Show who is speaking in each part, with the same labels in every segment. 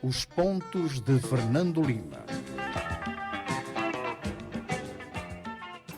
Speaker 1: Os pontos de Fernando Lima.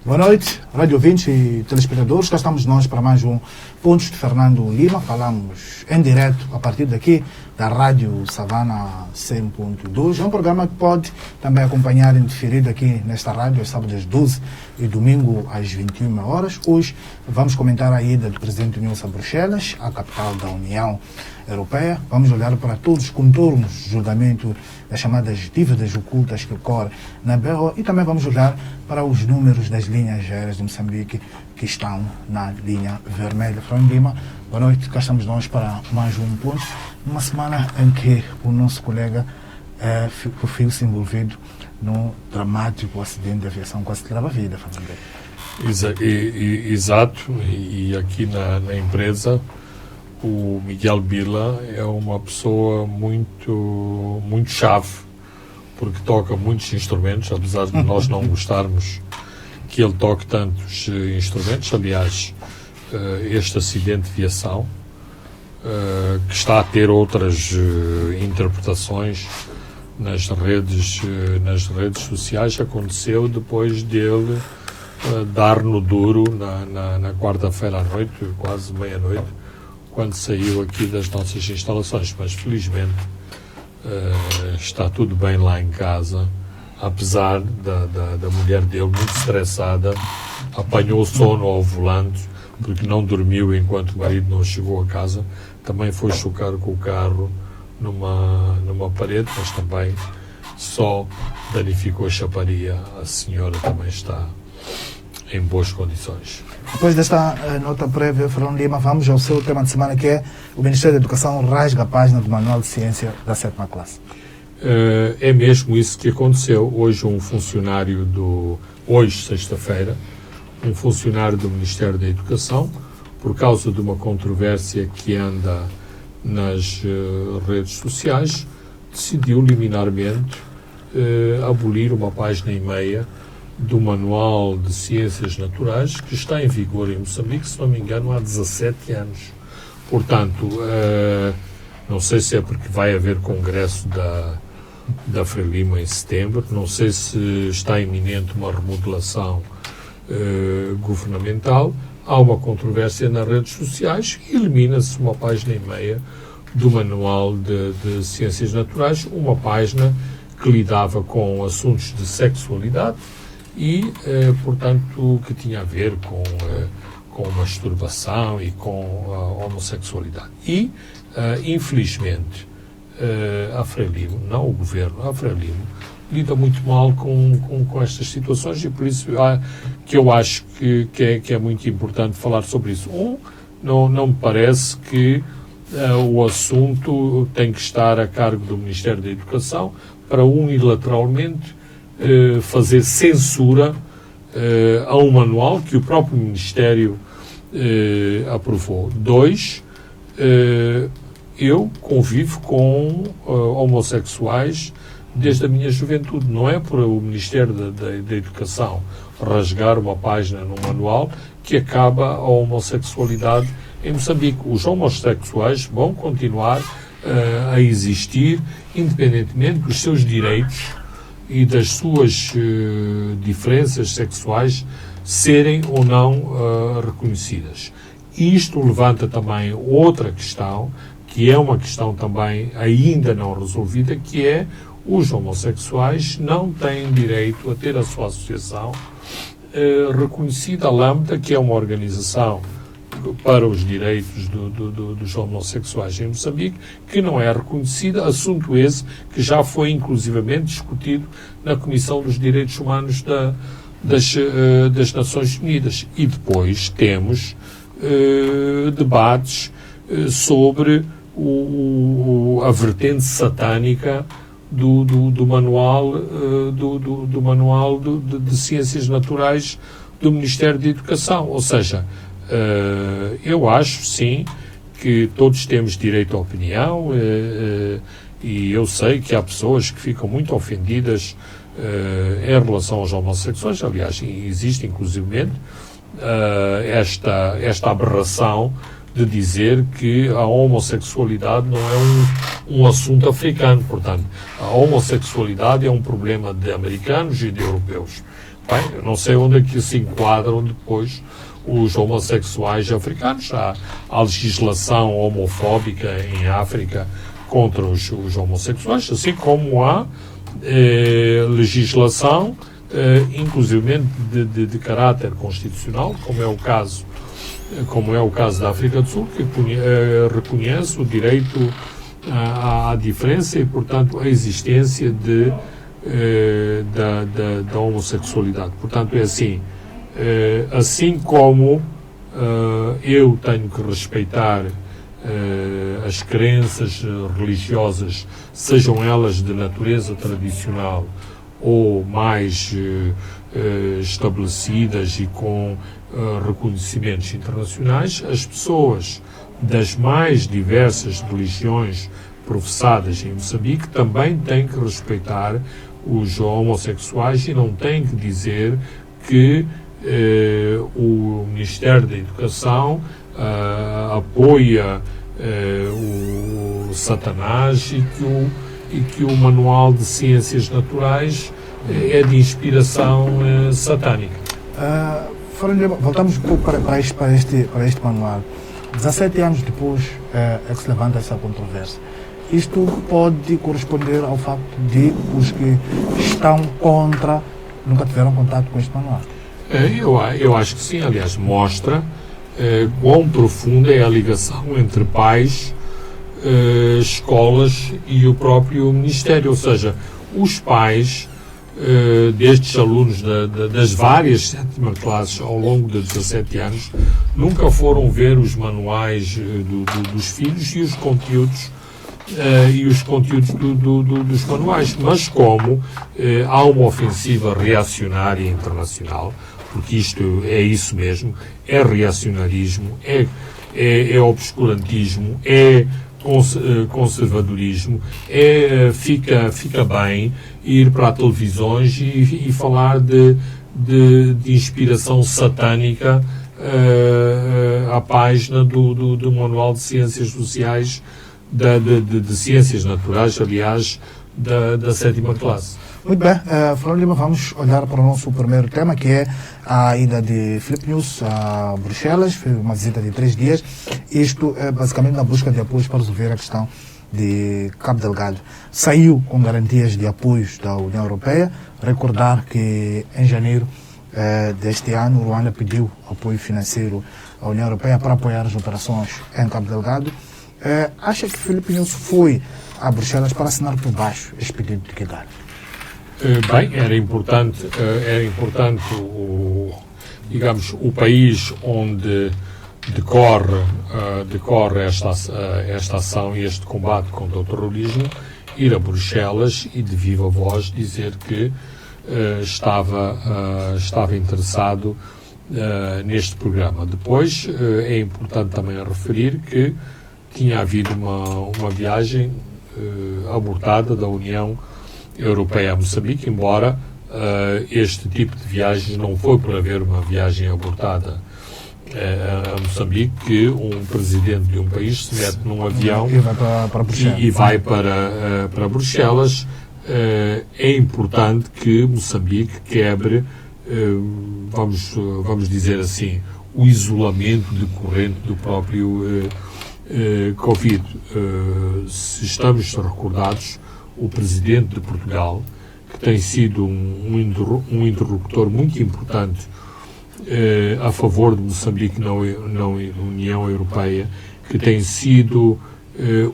Speaker 2: Boa noite, rádio ouvintes e telespectadores. Cá estamos nós para mais um Pontos de Fernando Lima. Falamos em direto a partir daqui da Rádio Savana 100.2. É um programa que pode também acompanhar em diferido aqui nesta rádio, aos sábados às 12 e domingo às 21 horas. Hoje vamos comentar a ida do presidente Nilson a Bruxelas, a capital da União Europeia. Vamos olhar para todos os contornos do julgamento das chamadas dívidas ocultas que ocorrem na BO e também vamos olhar para os números das linhas aéreas de Moçambique que estão na linha vermelha. Fernando Lima, boa noite, cá estamos nós para mais um ponto, numa semana em que o nosso colega viu-se envolvido num dramático acidente de aviação, quase tirava a vida, Fernando.
Speaker 3: Exato, e aqui na empresa o Miguel Bila é uma pessoa muito chave, porque toca muitos instrumentos, apesar de nós não gostarmos que ele toque tantos instrumentos. Aliás, este acidente de aviação, que está a ter outras interpretações nas redes sociais, aconteceu depois dele dar no duro na quarta-feira à noite, quase meia-noite, quando saiu aqui das nossas instalações, mas felizmente está tudo bem lá em casa, apesar da mulher dele muito estressada, apanhou sono ao volante, porque não dormiu enquanto o marido não chegou a casa, também foi chocar com o carro numa parede, mas também só danificou a chaparia. A senhora também está em boas condições.
Speaker 2: Depois desta nota prévia, Fernando Lima, vamos ao seu tema de semana, que é o Ministério da Educação rasga a página do Manual de Ciência da 7ª classe.
Speaker 3: É mesmo isso que aconteceu. Hoje um funcionário hoje, sexta-feira, um funcionário do Ministério da Educação, por causa de uma controvérsia que anda nas redes sociais, decidiu liminarmente abolir uma página e meia do Manual de Ciências Naturais, que está em vigor em Moçambique, se não me engano, há 17 anos. Portanto, não sei se é porque vai haver congresso da Frelimo em setembro, não sei se está iminente uma remodelação governamental. Há uma controvérsia nas redes sociais e elimina-se uma página e meia do Manual de Ciências Naturais, uma página que lidava com assuntos de sexualidade e, portanto, que tinha a ver com masturbação e com a homossexualidade. E, infelizmente, a Frelimo, não o governo, a Frelimo, lida muito mal com estas situações e por isso que eu acho que é muito importante falar sobre isso. Não me parece que o assunto tem que estar a cargo do Ministério da Educação para unilateralmente fazer censura a um manual que o próprio Ministério aprovou. 2, eu convivo com homossexuais desde a minha juventude. Não é por o Ministério da Educação rasgar uma página no manual que acaba a homossexualidade em Moçambique. Os homossexuais vão continuar a existir, independentemente dos seus direitos e das suas diferenças sexuais serem ou não reconhecidas. Isto levanta também outra questão, que é uma questão também ainda não resolvida, que é os homossexuais não têm direito a ter a sua associação reconhecida, a Lambda, que é uma organização para os direitos dos homossexuais em Moçambique, que não é reconhecida, assunto esse que já foi inclusivamente discutido na Comissão dos Direitos Humanos das Nações Unidas. E depois temos debates sobre a vertente satânica do manual de Ciências Naturais do Ministério da Educação. Ou seja, eu acho, sim, que todos temos direito à opinião e eu sei que há pessoas que ficam muito ofendidas em relação aos homossexuais. Aliás, existe inclusivamente esta aberração de dizer que a homossexualidade não é um assunto africano. Portanto, a homossexualidade é um problema de americanos e de europeus. Bem, eu não sei onde é que se enquadram depois os homossexuais africanos. Há legislação homofóbica em África contra os homossexuais, assim como há legislação, inclusive de caráter constitucional, como é o caso da África do Sul, que reconhece o direito à diferença e, portanto, a existência da homossexualidade. Portanto, é assim, assim como eu tenho que respeitar as crenças religiosas, sejam elas de natureza tradicional ou mais estabelecidas e com reconhecimentos internacionais, as pessoas das mais diversas religiões professadas em Moçambique também têm que respeitar os homossexuais e não têm que dizer que o Ministério da Educação apoia o Satanás e que o Manual de Ciências Naturais é de inspiração satânica.
Speaker 2: Voltamos um pouco para este manual. 17 anos depois é que se levanta essa controvérsia. Isto pode corresponder ao facto de os que estão contra nunca tiveram contato com este manual?
Speaker 3: Eu acho que sim. Aliás, mostra quão profunda é a ligação entre pais, escolas e o próprio Ministério. Ou seja, os pais destes alunos das várias 7ª classes ao longo de 17 anos nunca foram ver os manuais dos filhos e os conteúdos dos manuais, mas como há uma ofensiva reacionária internacional, porque isto é isso mesmo, é reacionarismo, é obscurantismo, é conservadorismo, fica bem ir para televisões e falar de inspiração satânica à página do Manual de Ciências Sociais, de Ciências Naturais, aliás, da 7ª classe.
Speaker 2: Muito bem, Flávio Lima, vamos olhar para o nosso primeiro tema, que é a ida de Filipe Nyusi a Bruxelas. Foi uma visita de 3 dias. Isto é basicamente na busca de apoios para resolver a questão de Cabo Delgado. Saiu com garantias de apoios da União Europeia. Recordar que em janeiro deste ano, Ruanda pediu apoio financeiro à União Europeia para apoiar as operações em Cabo Delgado. Acha que Filipe Nyusi foi a Bruxelas para assinar por baixo este pedido de Kigali?
Speaker 3: Bem, era importante o país onde decorre esta ação e este combate contra o terrorismo, ir a Bruxelas e de viva voz dizer que estava interessado neste programa. Depois é importante também referir que tinha havido uma viagem abortada da União Europeia a Moçambique, embora este tipo de viagens não foi por haver uma viagem abortada a Moçambique que um presidente de um país se mete num avião e vai para Bruxelas. É importante que Moçambique quebre, vamos dizer assim, o isolamento decorrente do próprio Covid. Se estamos recordados, o presidente de Portugal, que tem sido um interlocutor muito importante a favor de Moçambique na União Europeia, que tem sido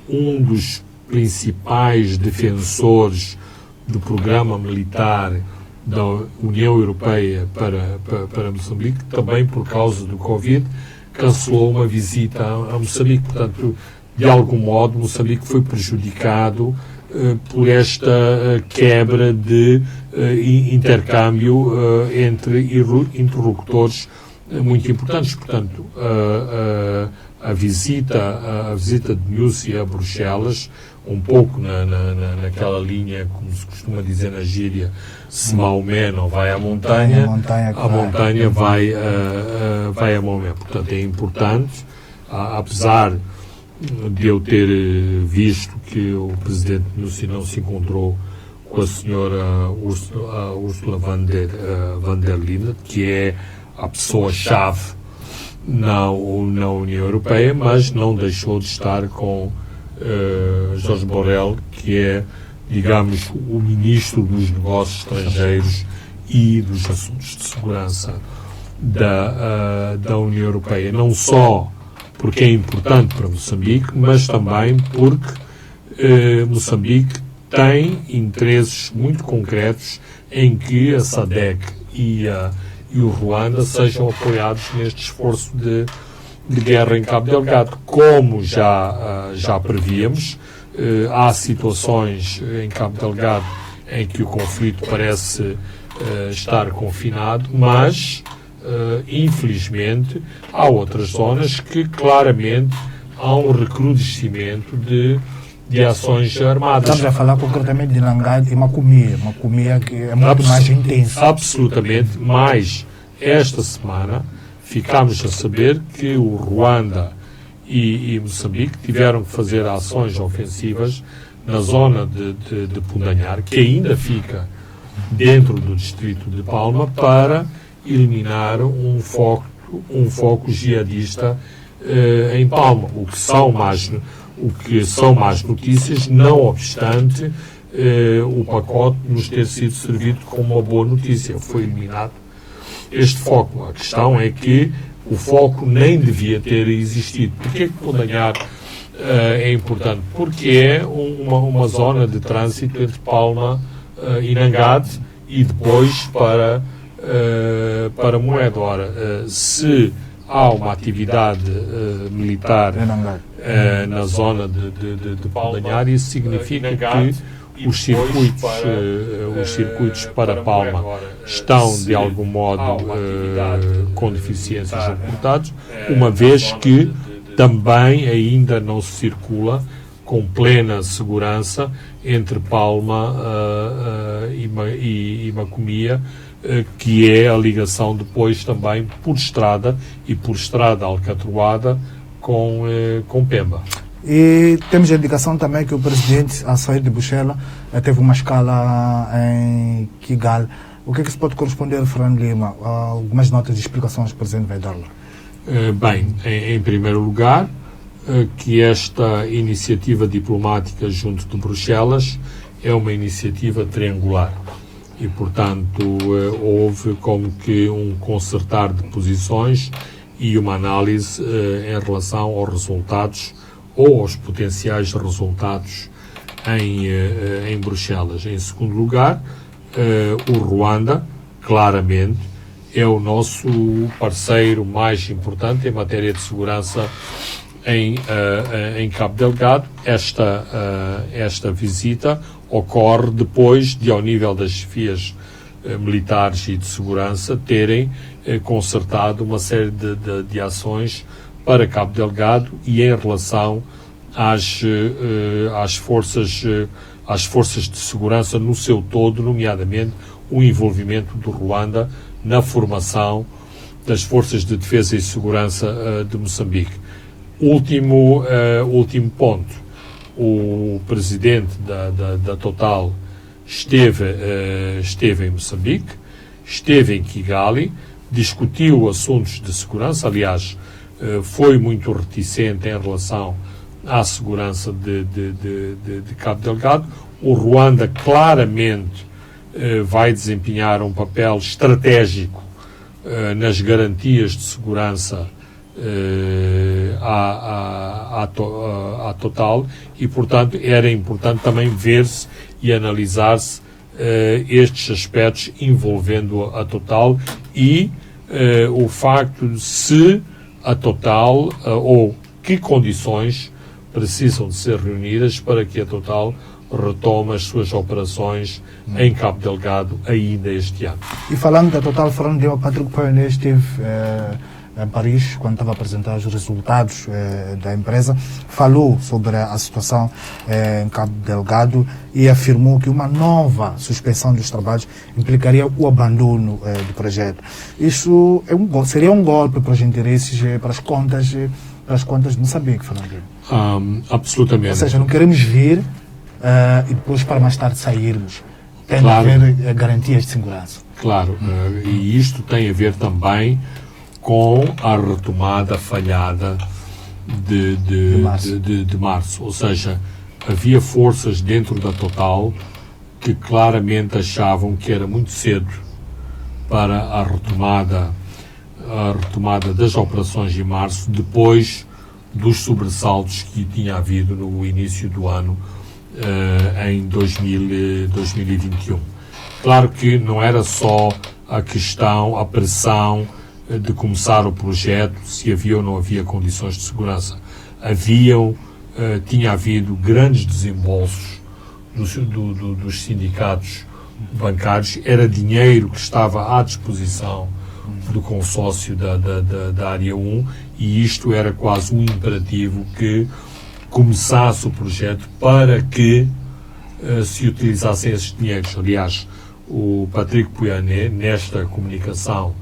Speaker 3: um dos principais defensores do programa militar da União Europeia para Moçambique, também por causa do Covid, cancelou uma visita a Moçambique. Portanto, de algum modo, Moçambique foi prejudicado por esta quebra de intercâmbio entre interlocutores muito importantes. Portanto, a visita de Nyusi a Bruxelas, um pouco naquela linha, como se costuma dizer na gíria, se Maomé não vai à montanha, a montanha vai a Maomé. Portanto, é importante apesar de eu ter visto que o Presidente Nussi não se encontrou com a senhora Ursula von der Leyen, que é a pessoa-chave na União Europeia, mas não deixou de estar com Jorge Borrell, que é, digamos, o Ministro dos Negócios Estrangeiros e dos Assuntos de Segurança da União Europeia. Não só porque é importante para Moçambique, mas também porque Moçambique tem interesses muito concretos em que a SADC e o Ruanda sejam apoiados neste esforço de guerra em Cabo Delgado. Como já prevíamos, há situações em Cabo Delgado em que o conflito parece estar confinado, mas, infelizmente, há outras zonas que claramente há um recrudescimento de ações armadas.
Speaker 2: Estamos a falar concretamente de Nangade e Macomia. Macomia que é muito mais intensa.
Speaker 3: Absolutamente, mas esta semana ficámos a saber que o Ruanda e Moçambique tiveram que fazer ações ofensivas na zona de Pundanhar, que ainda fica dentro do distrito de Palma, para eliminar um foco jihadista em Palma, o que são más notícias, não obstante o pacote nos ter sido servido como uma boa notícia. Foi eliminado este foco. A questão é que o foco nem devia ter existido. Porquê que Pundanhar é importante? Porque é uma zona de trânsito entre Palma e Nangade e depois para Moeda. Ora, se há uma atividade militar na zona de Pundanhar, isso significa que os circuitos para Palma estão, de algum modo, com deficiências ocultados, uma vez que também ainda não se circula com plena segurança entre Palma e Macomia, que é a ligação depois também por estrada alcatroada com Pemba.
Speaker 2: E temos a indicação também que o presidente, a sair de Bruxelas, teve uma escala em Kigali. O que é que se pode corresponder, Fernando Lima? Algumas notas de explicações que o presidente vai dar lá.
Speaker 3: Bem, em primeiro lugar, que esta iniciativa diplomática junto de Bruxelas é uma iniciativa triangular e, portanto, houve como que um concertar de posições e uma análise em relação aos resultados ou aos potenciais resultados em Bruxelas. Em segundo lugar, o Ruanda, claramente, é o nosso parceiro mais importante em matéria de segurança em Cabo Delgado. Esta visita ocorre depois de, ao nível das chefias militares e de segurança, terem concertado uma série de ações para Cabo Delgado e em relação às forças de segurança no seu todo, nomeadamente o envolvimento do Ruanda na formação das forças de defesa e segurança de Moçambique. Último ponto, o presidente da Total esteve em Moçambique, esteve em Kigali, discutiu assuntos de segurança, aliás, foi muito reticente em relação à segurança de Cabo Delgado. O Ruanda claramente vai desempenhar um papel estratégico nas garantias de segurança à Total e, portanto, era importante também ver-se e analisar-se estes aspectos envolvendo a Total e o facto de se a Total ou que condições precisam de ser reunidas para que a Total retome as suas operações em Cabo Delgado ainda este ano.
Speaker 2: E falando da Total, falando de Patrick Pouyanné, esteve em Paris, quando estava a apresentar os resultados da empresa, falou sobre a situação em Cabo Delgado e afirmou que uma nova suspensão dos trabalhos implicaria o abandono do projeto. Isso seria um golpe para os interesses, para as contas para as contas de Moçambique, Fernando.
Speaker 3: Absolutamente.
Speaker 2: Ou seja, não queremos vir e depois para mais tarde sairmos. Tem
Speaker 3: Claro.
Speaker 2: de haver garantias de segurança.
Speaker 3: Claro, e isto tem a ver também com a retomada falhada de março. Ou seja, havia forças dentro da Total que claramente achavam que era muito cedo para a retomada das operações em março, depois dos sobressaltos que tinha havido no início do ano, em 2021. Claro que não era só a questão, a pressão de começar o projeto, se havia ou não havia condições de segurança. Tinha havido grandes desembolsos dos sindicatos bancários, era dinheiro que estava à disposição do consórcio da Área 1 e isto era quase um imperativo que começasse o projeto para que se utilizassem esses dinheiros. Aliás, o Patrick Pouyanné, nesta comunicação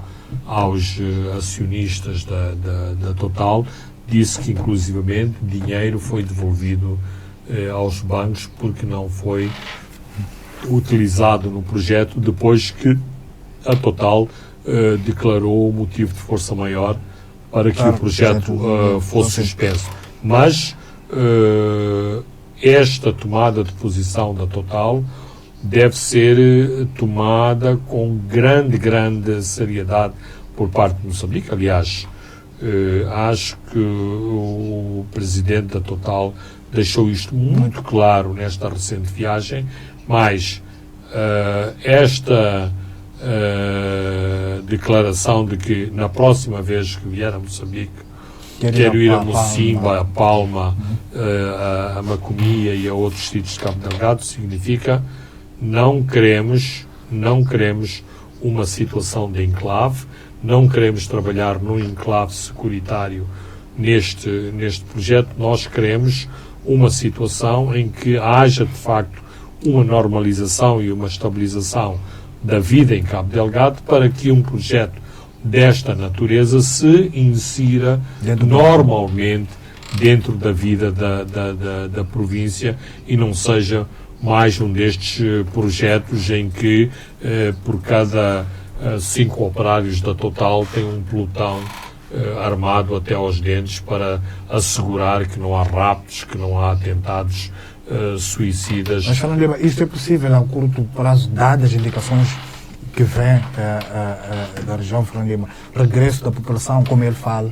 Speaker 3: aos acionistas da Total, disse que, inclusivamente, dinheiro foi devolvido aos bancos porque não foi utilizado no projeto depois que a Total declarou o motivo de força maior para que o projeto fosse suspenso. Mas esta tomada de posição da Total deve ser tomada com grande seriedade por parte de Moçambique. Aliás, acho que o presidente da Total deixou isto muito claro nesta recente viagem, mas esta declaração de que na próxima vez que vier a Moçambique quero ir a Mocimba, a Palma, a Macomia e a outros sítios de Cabo Delgado, significa não queremos uma situação de enclave, não queremos trabalhar num enclave securitário neste projeto, nós queremos uma situação em que haja, de facto, uma normalização e uma estabilização da vida em Cabo Delgado para que um projeto desta natureza se insira normalmente dentro da vida da província e não seja mais um destes projetos em que por cada 5 operários da Total tem um pelotão armado até aos dentes para assegurar que não há raptos, que não há atentados suicidas.
Speaker 2: Mas, Fernando Lima, isto é possível a curto prazo, dadas as indicações que vem da região, Fernando Lima, regresso da população, como ele fala,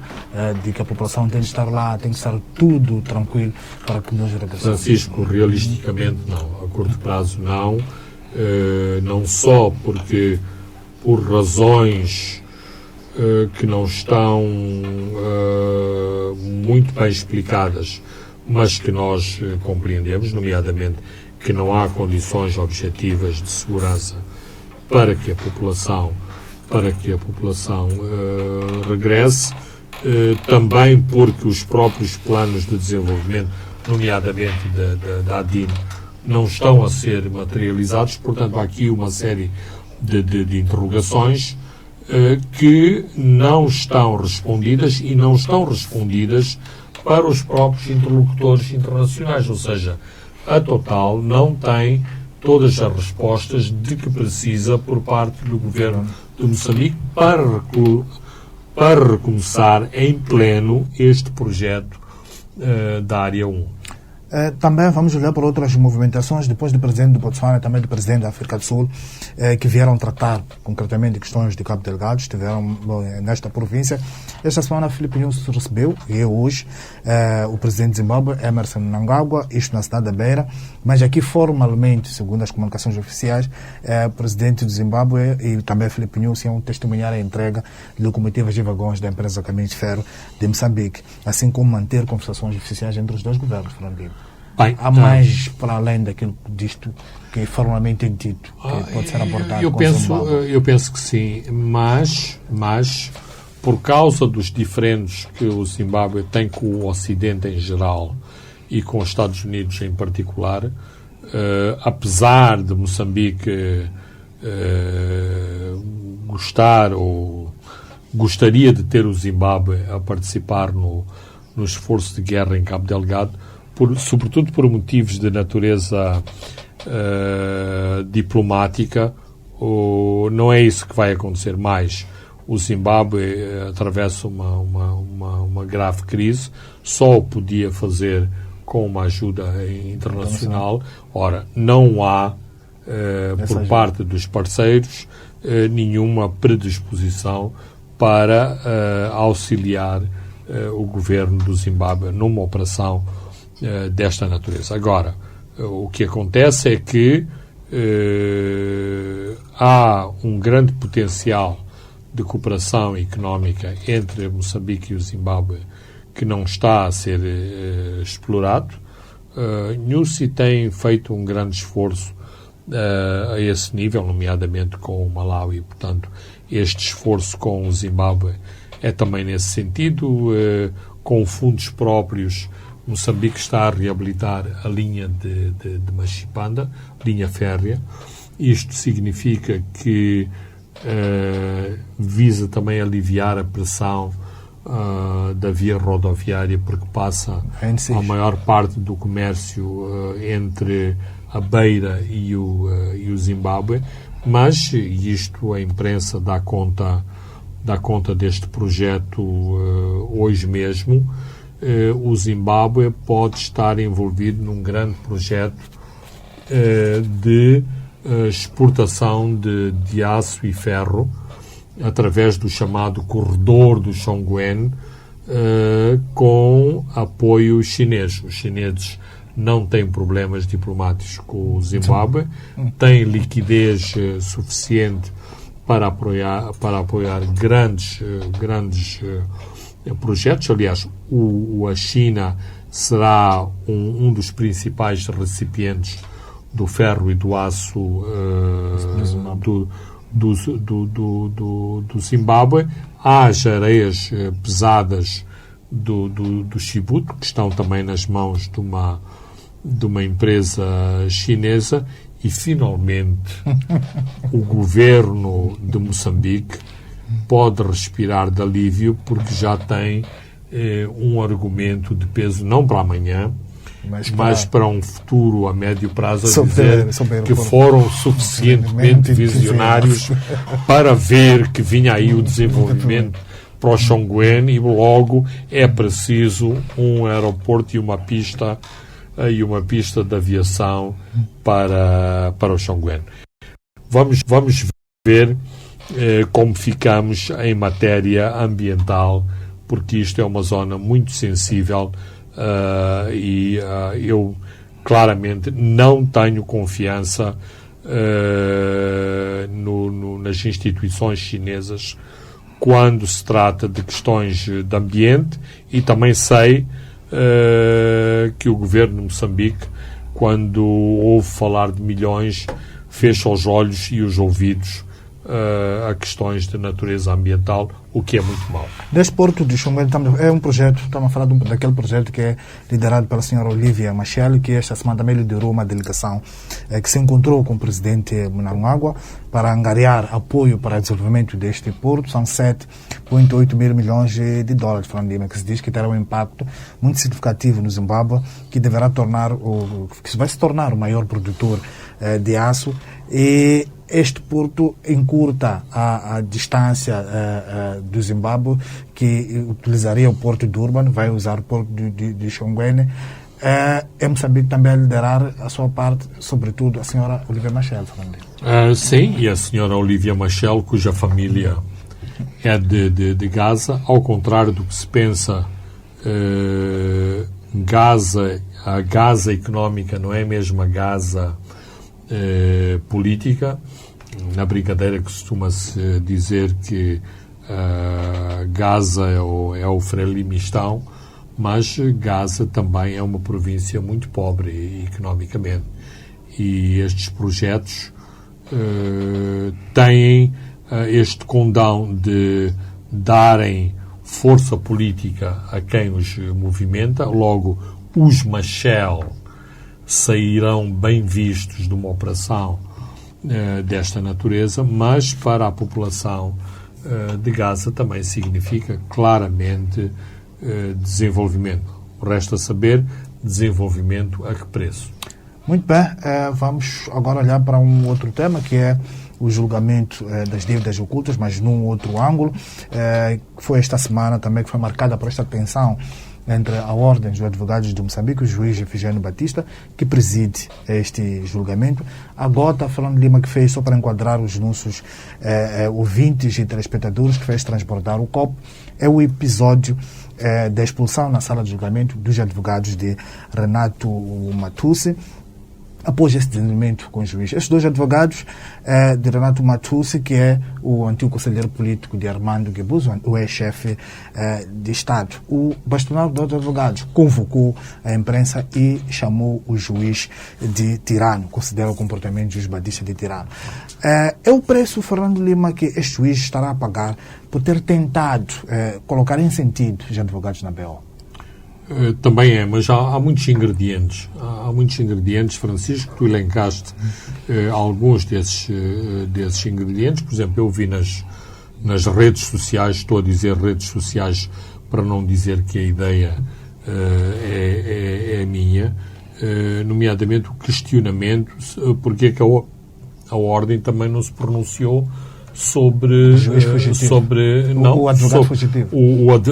Speaker 2: de que a população tem de estar lá, tem de estar tudo tranquilo para que nós regressemos?
Speaker 3: Francisco, realisticamente não, a curto prazo não, não só porque por razões que não estão muito bem explicadas, mas que nós compreendemos, nomeadamente que não há condições objetivas de segurança para que a população regresse, também porque os próprios planos de desenvolvimento, nomeadamente da ADIN, não estão a ser materializados. Portanto, há aqui uma série de interrogações que não estão respondidas e não estão respondidas para os próprios interlocutores internacionais, ou seja, a Total não tem todas as respostas de que precisa por parte do governo de Moçambique para recomeçar em pleno este projeto da Área 1.
Speaker 2: Também vamos olhar para outras movimentações, depois do presidente do Botswana, também do presidente da África do Sul, que vieram tratar concretamente de questões de Cabo Delgado, estiveram nesta província. Esta semana, Filipe Nyusi recebeu, e é hoje, o presidente de Zimbábue, Emmerson Mnangagwa, isto na cidade da Beira, mas aqui formalmente, segundo as comunicações oficiais, o presidente de Zimbábue e também Filipe Nyusi iam testemunhar a entrega de locomotivas e vagões da empresa Caminhos de Ferro de Moçambique, assim como manter conversações oficiais entre os dois governos, Fernando Lima.
Speaker 3: Bem,
Speaker 2: há mais para além daquilo disto que formalmente é dito, que pode ser abordado
Speaker 3: eu penso que sim, mas por causa dos diferentes que o Zimbábue tem com o Ocidente em geral e com os Estados Unidos em particular, apesar de Moçambique gostaria de ter o Zimbábue a participar no no esforço de guerra em Cabo Delgado, sobretudo por motivos de natureza diplomática. Não é isso que vai acontecer mais. O Zimbábue atravessa uma grave crise, só o podia fazer com uma ajuda internacional. Ora, não há, por parte dos parceiros, nenhuma predisposição para auxiliar o governo do Zimbábue numa operação desta natureza. Agora, o que acontece é que há um grande potencial de cooperação económica entre Moçambique e o Zimbábue que não está a ser explorado. NUSI tem feito um grande esforço a esse nível, nomeadamente com o Malawi. Portanto, este esforço com o Zimbábue é também nesse sentido. Com fundos próprios, Moçambique está a reabilitar a linha de Machipanda, linha férrea. Isto significa que visa também aliviar a pressão da via rodoviária, porque passa a maior parte do comércio entre a Beira e o Zimbábue. Mas, e isto a imprensa dá conta deste projeto hoje mesmo, o Zimbábue pode estar envolvido num grande projeto de exportação de aço e ferro através do chamado corredor do Chongqing, com apoio chinês. Os chineses não têm problemas diplomáticos com o Zimbábue, têm liquidez suficiente para apoiar grandes projetos. Aliás, a China será um dos principais recipientes do ferro e do aço do Zimbábue. Há as areias pesadas do Chibuto, que estão também nas mãos de uma empresa chinesa. E, finalmente, o governo de Moçambique pode respirar de alívio, porque já tem um argumento de peso, não para amanhã, mas para um futuro a médio prazo, a dizer que foram suficientemente visionários para ver que vinha aí o desenvolvimento para o Chongqing e logo é preciso um aeroporto e uma pista de aviação para o Chongqing. Vamos ver como ficamos em matéria ambiental, porque isto é uma zona muito sensível e eu claramente não tenho confiança nas instituições chinesas quando se trata de questões de ambiente, e também sei que o governo de Moçambique, quando ouve falar de milhões, fecha os olhos e os ouvidos a questões de natureza ambiental, o que é muito mau.
Speaker 2: Deste porto de Chongqing é um projeto, estamos a falar daquele projeto que é liderado pela senhora Olivia Machel, que esta semana também liderou uma delegação que se encontrou com o presidente Mnangagwa para angariar apoio para o desenvolvimento deste porto. São 7,8 mil milhões de dólares, que se diz que terá um impacto muito significativo no Zimbábue, que que vai se tornar o maior produtor de aço. E este porto encurta a distância do Zimbábue, que utilizaria o porto de Durban, vai usar o porto de Chongqing. É Moçambique também a liderar a sua parte, sobretudo a senhora Olivia Machel.
Speaker 3: Sim, e a senhora Olivia Machel, cuja família é de Gaza. Ao contrário do que se pensa, a Gaza económica não é mesmo a Gaza política. Na brincadeira costuma-se dizer que Gaza é o Frelimistão, mas Gaza também é uma província muito pobre economicamente. E estes projetos têm este condão de darem força política a quem os movimenta. Logo, os Machel sairão bem vistos de uma operação desta natureza, mas para a população de Gaza também significa claramente desenvolvimento. Resta saber desenvolvimento a que preço.
Speaker 2: Muito bem, vamos agora olhar para um outro tema, que é o julgamento das dívidas ocultas, mas num outro ângulo, que foi esta semana também, que foi marcada por esta tensão entre a Ordem dos Advogados de Moçambique e o juiz Efigênio Batista, que preside este julgamento. A Gota, Fernando Lima, que fez, só para enquadrar os nossos ouvintes e telespectadores, que fez transbordar o copo, é o episódio da expulsão na sala de julgamento dos advogados de Renato Matussi, após esse desentendimento com o juiz. Esses dois advogados de Renato Matussi, que é o antigo conselheiro político de Armando Guebuza, o ex-chefe de Estado. O bastonário dos advogados convocou a imprensa e chamou o juiz de tirano, considera o comportamento do juiz Batista de tirano. É o preço, Fernando Lima, que este juiz estará a pagar por ter tentado colocar em sentido os advogados na BO?
Speaker 3: Também é, mas há muitos ingredientes. Há muitos ingredientes, Francisco, tu elencaste alguns desses ingredientes. Por exemplo, eu vi nas redes sociais, estou a dizer redes sociais para não dizer que a ideia é minha, nomeadamente o questionamento porque é que a Ordem também não se pronunciou sobre
Speaker 2: o advogado fugitivo.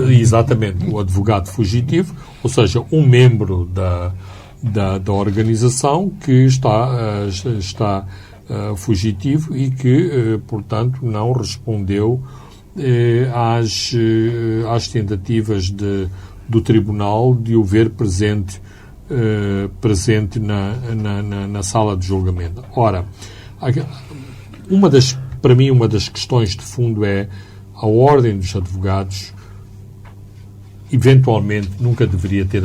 Speaker 3: Exatamente, o advogado fugitivo, ou seja, um membro da organização que está fugitivo e que, portanto, não respondeu às tentativas do Tribunal de o ver presente na sala de julgamento. Ora, para mim, uma das questões de fundo é a Ordem dos Advogados eventualmente nunca deveria ter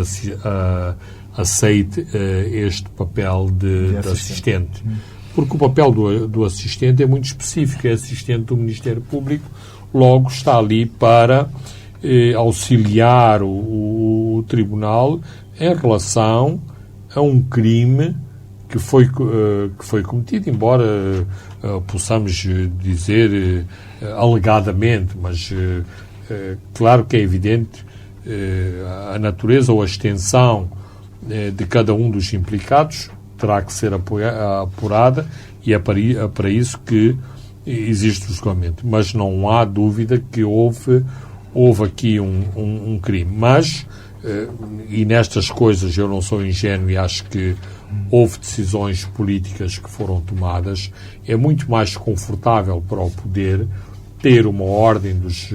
Speaker 3: aceite este papel de assistente. Porque o papel do assistente é muito específico, é assistente do Ministério Público, logo está ali para auxiliar o Tribunal em relação a um crime que foi cometido, embora possamos dizer alegadamente, mas claro que é evidente a natureza ou a extensão de cada um dos implicados terá que ser apurada e é para isso que existe o julgamento. Mas não há dúvida que houve aqui um crime. Mas, e nestas coisas eu não sou ingênuo e acho que houve decisões políticas que foram tomadas, é muito mais confortável para o poder ter uma ordem dos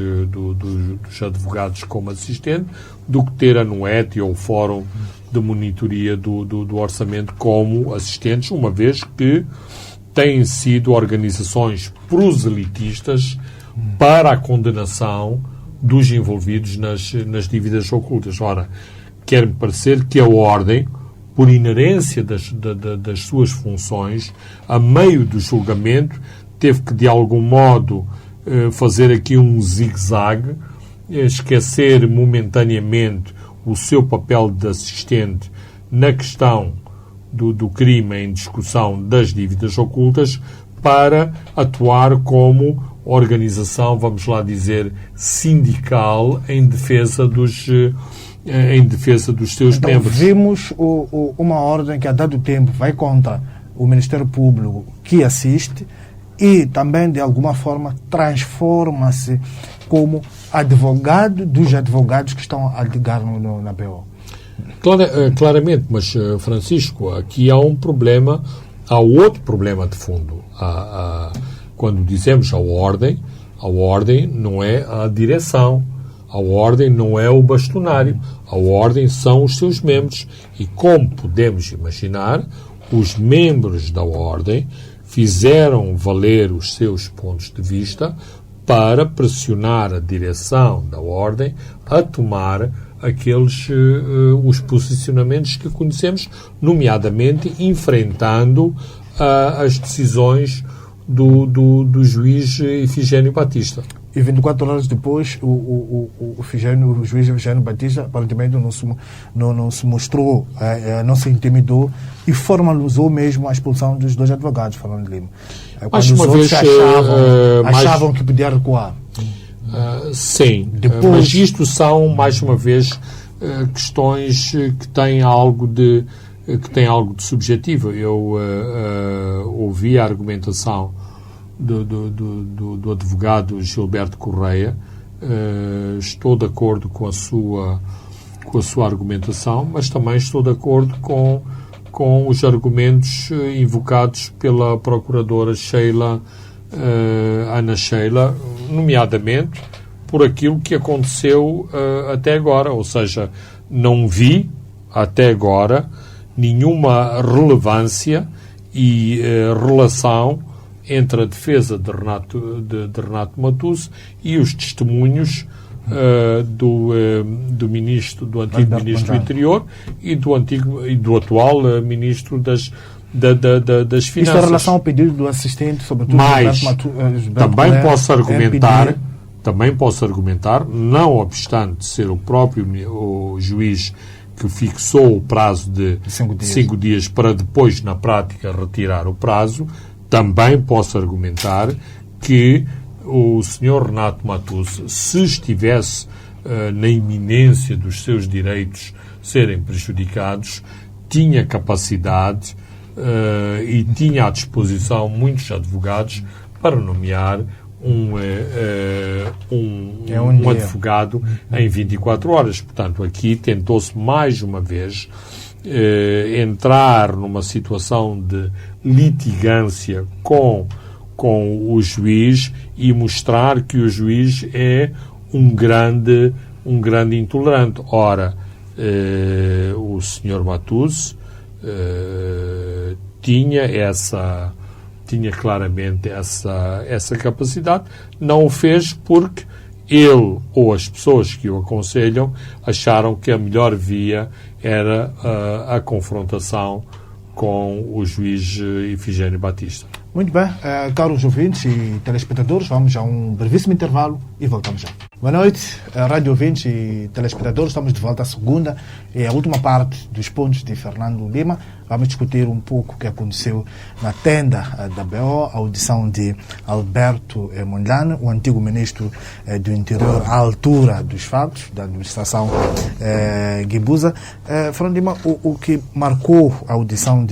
Speaker 3: advogados como assistente do que ter a NUET ou o Fórum de Monitoria do Orçamento como assistentes, uma vez que têm sido organizações proselitistas para a condenação dos envolvidos nas dívidas ocultas. Ora, quer-me parecer que a Ordem, por inerência das suas funções, a meio do julgamento, teve que, de algum modo, fazer aqui um zigue-zague, esquecer momentaneamente o seu papel de assistente na questão do crime em discussão das dívidas ocultas para atuar como organização, vamos lá dizer, sindical em defesa dos seus membros.
Speaker 2: Vimos uma ordem que a dado tempo vai contra o Ministério Público que assiste e também, de alguma forma, transforma-se como advogado dos advogados que estão a ligar na BO.
Speaker 3: Claramente, mas, Francisco, aqui há um problema, há outro problema de fundo. Quando dizemos a ordem não é a direção, a ordem não é o bastonário, a ordem são os seus membros. E como podemos imaginar, os membros da ordem fizeram valer os seus pontos de vista para pressionar a direção da ordem a tomar os posicionamentos que conhecemos, nomeadamente enfrentando as decisões do juiz Efigênio Batista.
Speaker 2: E 24 horas depois, o juiz Efigênio Batista aparentemente não se mostrou, não se intimidou e formalizou mesmo a expulsão dos dois advogados, Fernando Lima. Quando os outros achavam que podia recuar.
Speaker 3: Sim,
Speaker 2: Depois...
Speaker 3: mas isto são, mais uma vez, questões que têm algo de subjetivo. Eu ouvi a argumentação do advogado Gilberto Correia, estou de acordo com a sua argumentação, mas também estou de acordo com os argumentos invocados pela procuradora Ana Sheila, nomeadamente por aquilo que aconteceu até agora, ou seja, não vi até agora nenhuma relevância e relação entre a defesa de Renato Matouz e os testemunhos do antigo Ministro do Interior e do atual Ministro das Finanças.
Speaker 2: Isto em relação ao pedido do assistente, sobretudo...
Speaker 3: Mas também posso argumentar, não obstante ser o próprio o juiz que fixou o prazo de 5 dias para depois, na prática, retirar o prazo, também posso argumentar que o Sr. Renato Matouz, se estivesse na iminência dos seus direitos serem prejudicados, tinha capacidade e tinha à disposição muitos advogados para nomear um advogado em 24 horas. Portanto, aqui tentou-se mais uma vez entrar numa situação de litigância com o juiz e mostrar que o juiz é um grande intolerante. Ora, o Sr. Matouz tinha claramente essa capacidade, não o fez porque ele ou as pessoas que o aconselham acharam que a melhor via era a confrontação com o juiz Ifigênio Batista.
Speaker 2: Muito bem, caros ouvintes e telespectadores, vamos a um brevíssimo intervalo e voltamos já. Boa noite, rádio ouvintes e telespectadores, estamos de volta à segunda e a última parte dos pontos de Fernando Lima. Vamos discutir um pouco o que aconteceu na tenda da BO, a audição de Alberto Mondlane, o antigo ministro do Interior, à altura dos fatos da administração Guebuza. Fernando Lima, o que marcou a audição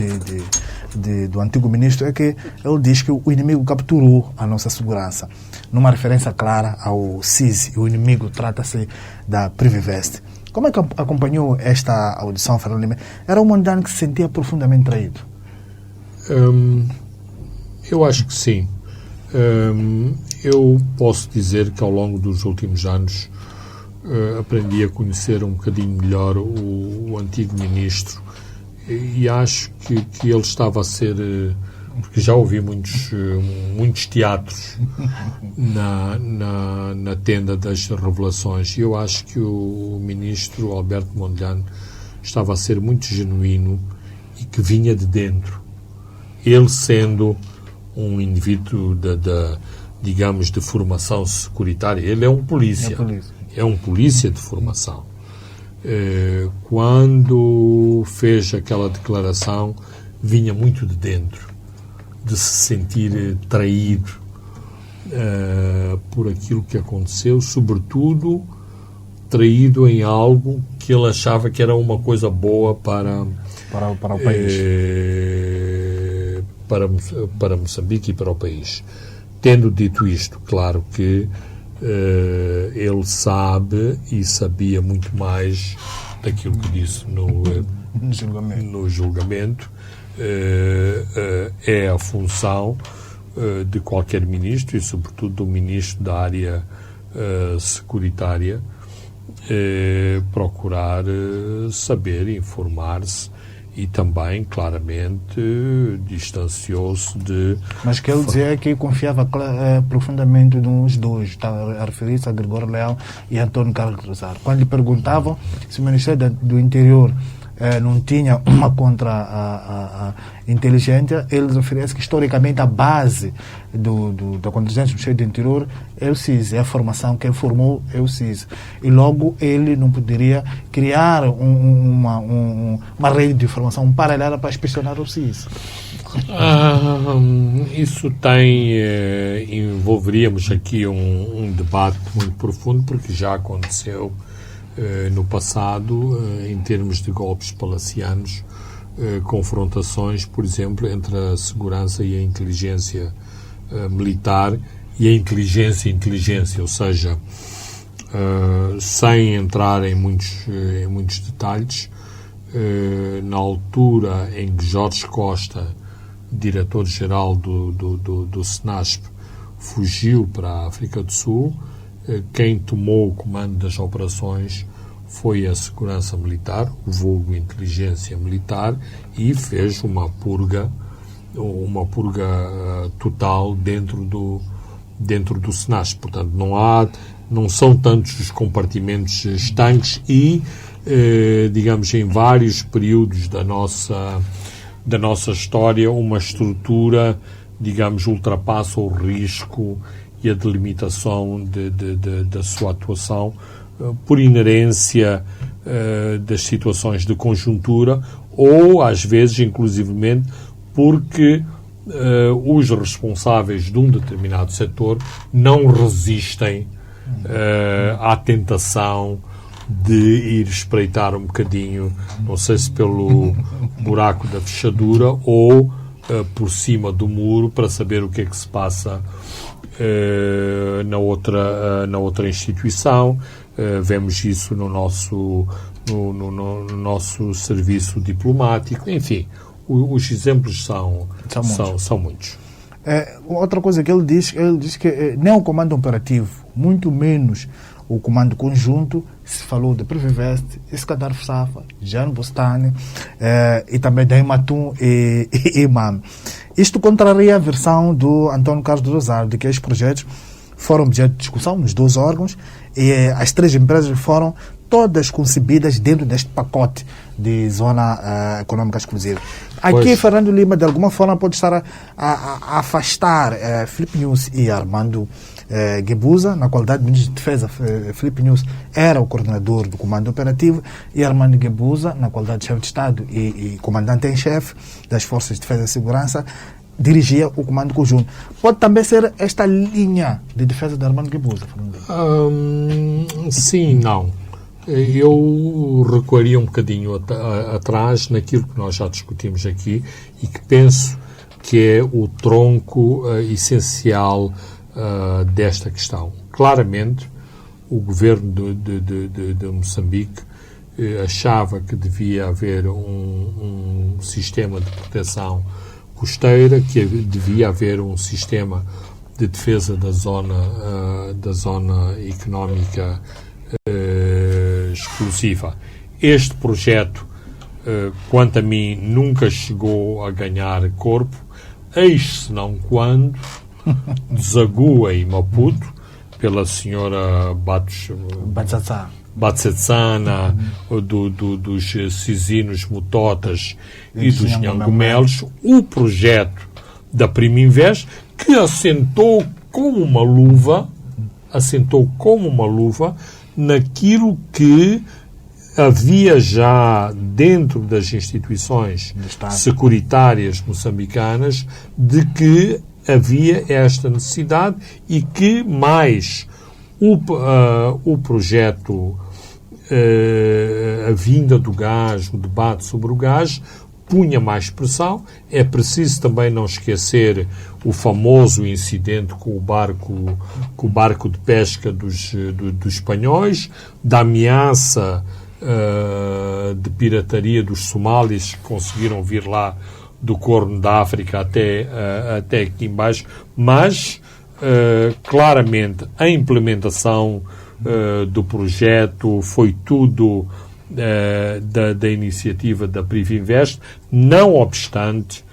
Speaker 2: do antigo ministro é que ele diz que o inimigo capturou a nossa segurança, numa referência clara ao CISI. O inimigo trata-se da Privivest. Como é que acompanhou esta audição, Fernando Lima? Era um Mondlane que se sentia profundamente traído?
Speaker 3: Eu acho que sim. Eu posso dizer que ao longo dos últimos anos aprendi a conhecer um bocadinho melhor o antigo ministro e acho que ele estava a ser, porque já ouvi muitos teatros na tenda das revelações, e eu acho que o ministro Alberto Mondlane estava a ser muito genuíno e que vinha de dentro. Ele sendo um indivíduo digamos, de formação securitária, ele é um polícia. É um polícia de formação. Quando fez aquela declaração, vinha muito de dentro, de se sentir traído por aquilo que aconteceu, sobretudo traído em algo que ele achava que era uma coisa boa para o país, para Moçambique e para o país. Tendo dito isto, claro que ele sabe e sabia muito mais daquilo que disse no julgamento. É a função de qualquer ministro e sobretudo do ministro da área securitária procurar saber, informar-se e também, claramente, distanciou-se de...
Speaker 2: Mas que ele dizia que confiava profundamente nos dois. Está a referir-se a Gregório Leão e Antônio Carlos Rosado. Quando lhe perguntavam se o Ministério do Interior não tinha uma contra-inteligência, eles oferecem que historicamente a base da contingência do Ministério do Interior é o CIS, é a formação que ele formou, é o CIS. E logo ele não poderia criar uma rede de informação paralela para inspecionar o CIS.
Speaker 3: Isso envolveríamos aqui um debate muito profundo, porque já aconteceu no passado, em termos de golpes palacianos, confrontações, por exemplo, entre a segurança e a inteligência militar, e a inteligência, ou seja, sem entrar em muitos detalhes, na altura em que Jorge Costa, diretor-geral do SNASP, fugiu para a África do Sul, quem tomou o comando das operações foi a segurança militar, o vulgo inteligência militar, e fez uma purga total dentro do SNASP. Portanto, não são tantos os compartimentos estanques e, digamos, em vários períodos da nossa história, uma estrutura, digamos, ultrapassa o risco e a delimitação da sua atuação por inerência das situações de conjuntura, ou, às vezes, inclusivamente, porque os responsáveis de um determinado setor não resistem à tentação de ir espreitar um bocadinho, não sei se pelo buraco da fechadura ou por cima do muro, para saber o que é que se passa na outra instituição. Vemos isso no nosso serviço diplomático. Enfim, os exemplos são muitos.
Speaker 2: Outra coisa que ele diz que nem o comando operativo, muito menos o comando conjunto, se falou de Privivest, Iskandar Safa, Jan Bostani, e também da Imatum e Imam. Isto contraria a versão do António Carlos do Rosário, de que estes projetos foram objeto de discussão nos 2 órgãos, e as 3 empresas foram todas concebidas dentro deste pacote de zona econômica exclusiva. Aqui, Fernando Lima, de alguma forma, pode estar a afastar Filipe Nunes e Armando Guebuza, na qualidade de ministro de Defesa. Filipe Nunes era o coordenador do comando operativo e Armando Guebuza, na qualidade de chefe de Estado e comandante em chefe das Forças de Defesa e Segurança, dirigia o comando conjunto. Pode também ser esta linha de defesa de Armando Guebuza?
Speaker 3: Sim, não. Eu recuaria um bocadinho atrás naquilo que nós já discutimos aqui e que penso que é o tronco essencial desta questão. Claramente, o governo de Moçambique achava que devia haver um sistema de proteção costeira, que devia haver um sistema de defesa da zona económica exclusiva. Este projeto, quanto a mim, nunca chegou a ganhar corpo, eis senão quando desagua em Maputo pela senhora Batsetsana, dos Cisinos Mutotas e dos Nhangomelos, o projeto da Prima Invest, que assentou como uma luva naquilo que havia já dentro das instituições securitárias moçambicanas, de que havia esta necessidade e que mais o projeto, a vinda do gás, o debate sobre o gás, punha mais pressão. É preciso também não esquecer o famoso incidente com o barco de pesca dos espanhóis, da ameaça de pirataria dos somalis que conseguiram vir lá do Corno da África até aqui embaixo, mas claramente a implementação do projeto foi tudo da iniciativa da Privinvest, não obstante,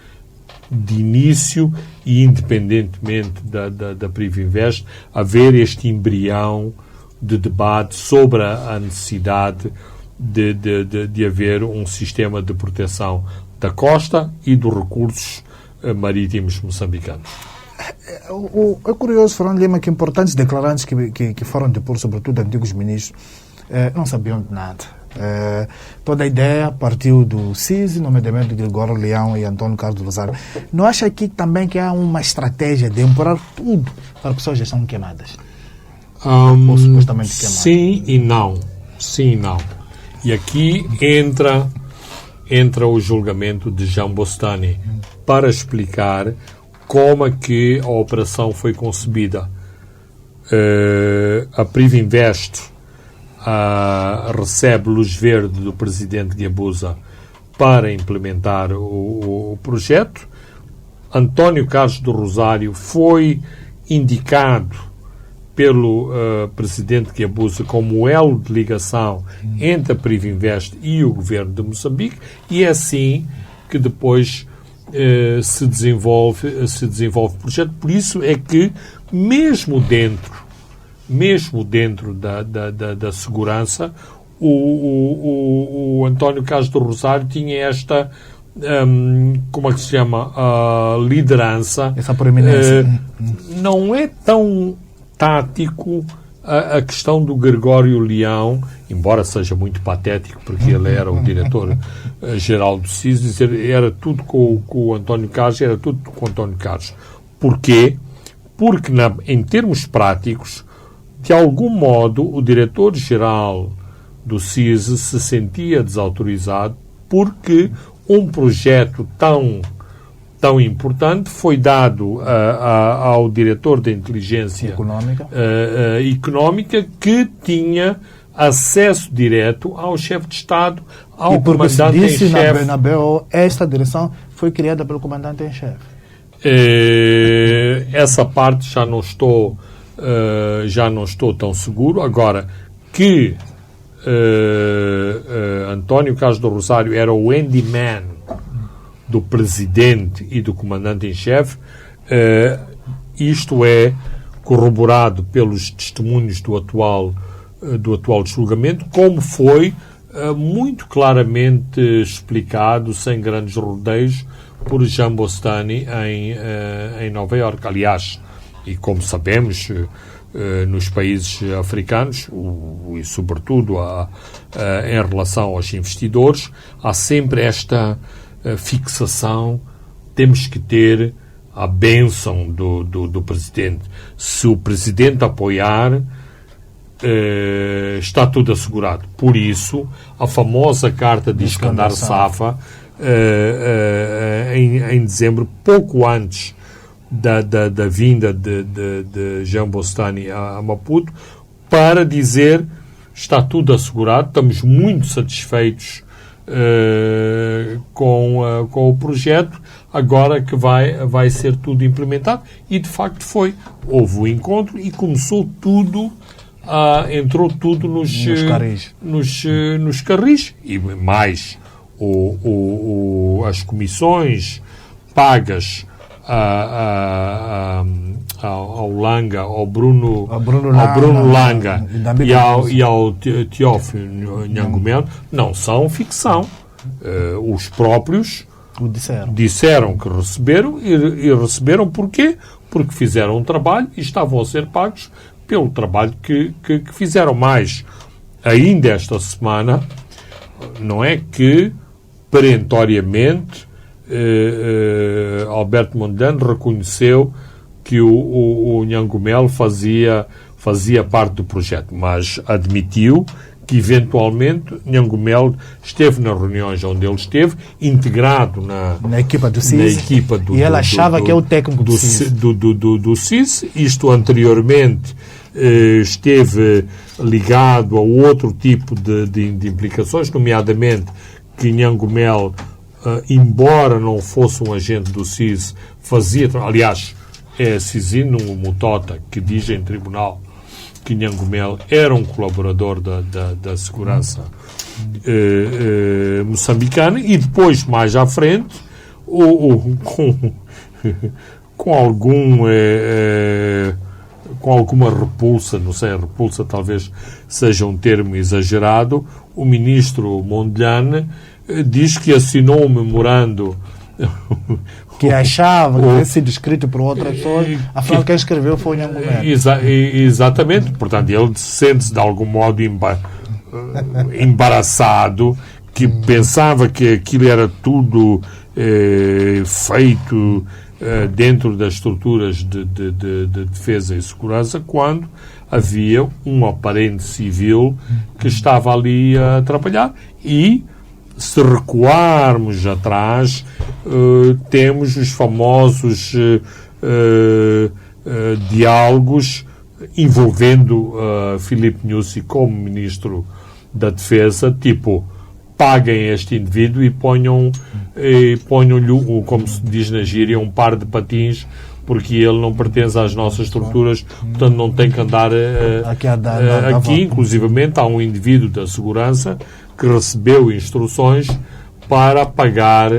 Speaker 3: de início e independentemente da Privinvest, haver este embrião de debate sobre a necessidade de haver um sistema de proteção da costa e dos recursos marítimos moçambicanos.
Speaker 2: É curioso, Fernando Lima, que importantes declarantes que foram depor, sobretudo antigos ministros, não sabiam de nada. Toda a ideia partiu do CIS, nomeadamente de Gregório Leão e Antônio Carlos do Rosário. Não acha aqui também que há uma estratégia de empurrar tudo para que pessoas já são queimadas? Ou supostamente queimadas?
Speaker 3: Sim e não. Sim e não. E aqui entra o julgamento de Jean Bostani para explicar como é que a operação foi concebida. A Privinvest recebe luz verde do presidente Guebuza para implementar o projeto. António Carlos do Rosário foi indicado pelo presidente Guebuza como elo de ligação entre a Privinvest e o governo de Moçambique, e é assim que depois se desenvolve o projeto. Por isso é que, mesmo dentro da segurança, o António Carlos do Rosário tinha esta, como é que se chama, liderança.
Speaker 2: Essa proeminência.
Speaker 3: Não é tão tático a questão do Gregório Leão, embora seja muito patético, porque ele era o diretor-geral do CIS, dizer era tudo com o António Carlos, era tudo com o António Carlos. Porquê? Porque, em termos práticos, de algum modo, o diretor-geral do CIS se sentia desautorizado porque um projeto tão importante foi dado ao diretor de inteligência económica que tinha acesso direto ao chefe de Estado, ao comandante em chefe.
Speaker 2: E na BO, esta direção foi criada pelo comandante em chefe.
Speaker 3: Essa parte já não estou tão seguro. Agora, que António Carlos do Rosário era o handyman do presidente e do comandante em chefe, isto é corroborado pelos testemunhos do atual julgamento, como foi muito claramente explicado, sem grandes rodeios, por Jean Bostani em Nova Iorque. Aliás, e como sabemos, nos países africanos, e sobretudo em relação aos investidores, há sempre esta fixação: temos que ter a bênção do presidente. Se o presidente apoiar, está tudo assegurado. Por isso, a famosa carta de Iskandar Safa, em dezembro, pouco antes da vinda de Jean Bostani a Maputo, para dizer: está tudo assegurado, estamos muito satisfeitos com o projeto, agora que vai ser tudo implementado. E de facto foi. Houve o encontro e começou tudo, entrou tudo nos carris, e mais as comissões pagas ao Langa, ao Bruno Langa e ao Teófilo Nhangumelo não são ficção. Os próprios disseram que receberam, e receberam porquê? Porque fizeram um trabalho e estavam a ser pagos pelo trabalho que fizeram. Mais, ainda esta semana, não é que perentoriamente Alberto Mondlane reconheceu que o Nhangumelo fazia parte do projeto, mas admitiu que eventualmente Nhangumelo esteve nas reuniões onde ele esteve, integrado na
Speaker 2: equipa do CIS, e ele achava que é o técnico do
Speaker 3: CIS. Isto anteriormente esteve ligado a outro tipo de implicações, nomeadamente que Nhangumelo, embora não fosse um agente do CIS, fazia... Aliás, é Cisino Mutota que diz em tribunal que Nhangumelo era um colaborador da segurança moçambicana, e depois, mais à frente, com algum com alguma repulsa, não sei, repulsa talvez seja um termo exagerado, o ministro Mondlane diz que assinou um memorando
Speaker 2: que achava que tinha sido escrito por outra pessoa, afinal quem escreveu foi o Nhangomel.
Speaker 3: Exatamente, portanto ele sente-se de algum modo embaraçado, que pensava que aquilo era tudo feito dentro das estruturas de defesa e segurança, quando havia um aparente civil que estava ali a trabalhar. E, se recuarmos atrás, temos os famosos diálogos envolvendo Filipe Nyusi como Ministro da Defesa, tipo, paguem este indivíduo e ponham-lhe, como se diz na gíria, um par de patins, porque ele não pertence às nossas estruturas, portanto não tem que andar aqui. Inclusivamente há um indivíduo da segurança que recebeu instruções para pagar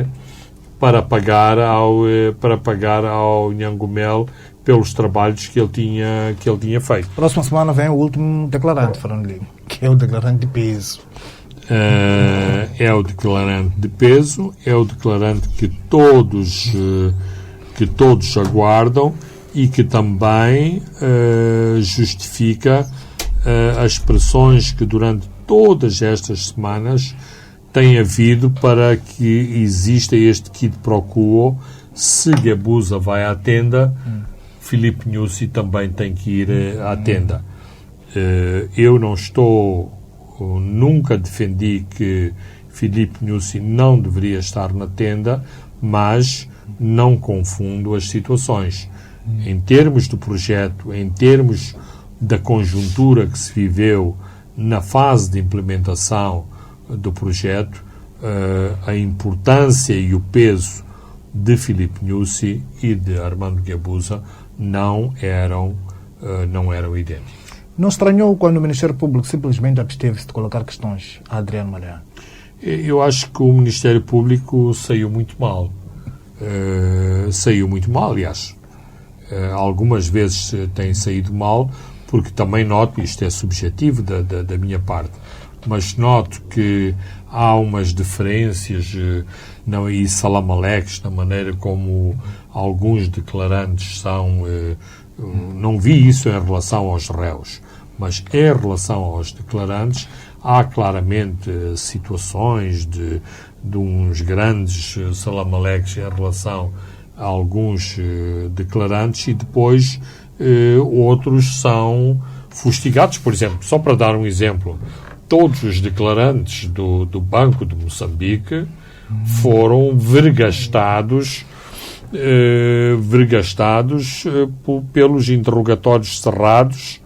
Speaker 3: ao Nhangomel pelos trabalhos que ele tinha feito.
Speaker 2: Próxima semana vem o último declarante, Fernando Lima, que é o declarante de peso.
Speaker 3: É o declarante de peso, é o declarante que todos aguardam e que também justifica as pressões que durante todas estas semanas tem havido para que exista este quid pro quo. Se Guebuza vai à tenda, Filipe Nyusi também tem que ir à tenda. Eu nunca defendi que Filipe Nyusi não deveria estar na tenda, mas não confundo as situações. Em termos do projeto, em termos da conjuntura que se viveu na fase de implementação do projeto, a importância e o peso de Filipe Nyusi e de Armando Guebuza não eram idênticos.
Speaker 2: Não estranhou quando o Ministério Público simplesmente absteve-se de colocar questões a Adriano Malheiro?
Speaker 3: Eu acho que o Ministério Público saiu muito mal. Aliás. Algumas vezes tem saído mal, porque também noto, isto é subjetivo da minha parte, mas noto que há umas diferenças e salamaleques na maneira como alguns declarantes são. Não vi isso em relação aos réus, mas em relação aos declarantes há claramente situações de uns grandes salamaleques em relação a alguns declarantes, e depois outros são fustigados. Por exemplo, só para dar um exemplo, todos os declarantes do Banco de Moçambique foram vergastados pelos interrogatórios cerrados